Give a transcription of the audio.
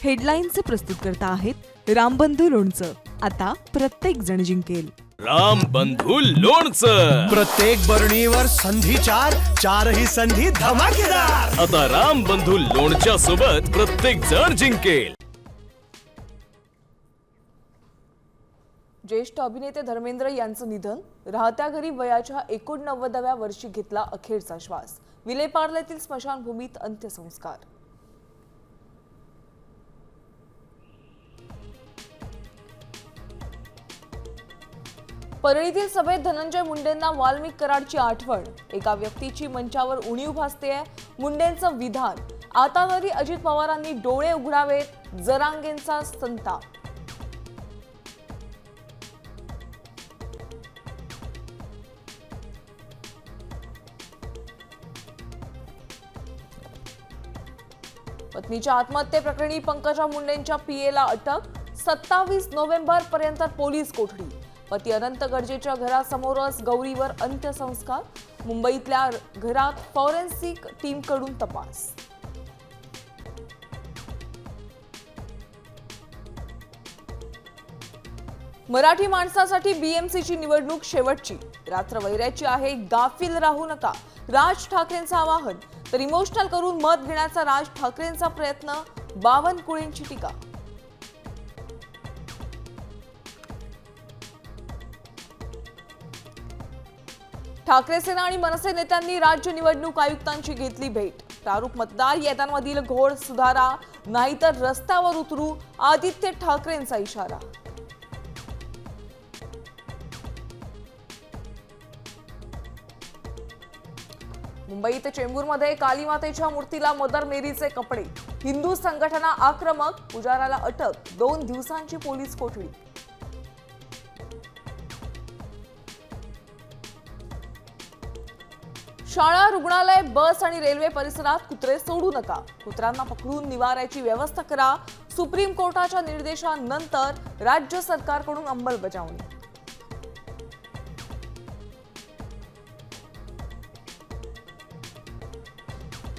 हेडलाईनचे प्रस्तुतकर्ता आहेत रामबंधू लोणचं। आता प्रत्येक जण जिंकेल। रामबंधू लोणचं। प्रत्येक बरणीवर संधी चार, चारही संधी धमाकेदार। आता रामबंधू लोणच्या सोबत प्रत्येक जण जिंकेल। ज्येष्ठ अभिनेते धर्मेंद्र यांचं निधन, राहत्या घरी वयाच्या 89व्या वर्षी घेतला अखेरचा श्वास। विलेपार्लेतील स्मशानभूमीत अंत्यसंस्कार। परळीतील सभेत धनंजय मुंडेंना वाल्मिक कराडची आठवण। एका व्यक्तीची मंचावर उणीव भासतेय। मुंडेंचं विधान, आता तरी अजित पवारांनी डोळे उघडावेत। जरांगेंचा संताप। पत्नीच्या आत्महत्येप्रकरणी पंकजा मुंडेंच्या पीएला अटक। 27 नोव्हेंबर पर्यंत पोलीस कोठडी। पती अनंत गरजेच्या घरासमोरच गौरीवर अंत्यसंस्कार। मुंबईतल्या घरात फॉरेन्सिक टीमकडून तपास। मराठी माणसासाठी बीएमसीची निवडणूक शेवटची। रात्र वैऱ्याची आहे, गाफील राहू नका, राज ठाकरेंचं आवाहन। तर इमोशनल करून मत घेण्याचा राज ठाकरेंचा प्रयत्न, बावनकुळेंची टीका। ठाकरे सेना आणि मनसे नेत्यांनी राज्य निवडणूक आयुक्तांची घेतली भेट। प्रारूप मतदार याद्यांमधील घोळ सुधारा, नाहीतर रस्त्यावर उतरू, आदित्य ठाकरेंचा इशारा। मुंबईत चेंबूरमध्ये कालीमातेच्या मूर्तीला मदर मेरीचे कपडे। हिंदू संघटना आक्रमक, पुजाराला अटक। 2 दिवसांची पोलीस कोठडी। शाळा, रुग्णालय, बस आणि रेल्वे परिसरात कुत्रे सोडू नका। कुत्र्यांना पकडून निवाऱ्याची व्यवस्था करा। सुप्रीम कोर्टाच्या निर्देशानंतर राज्य सरकारकडून अंमलबजावणी।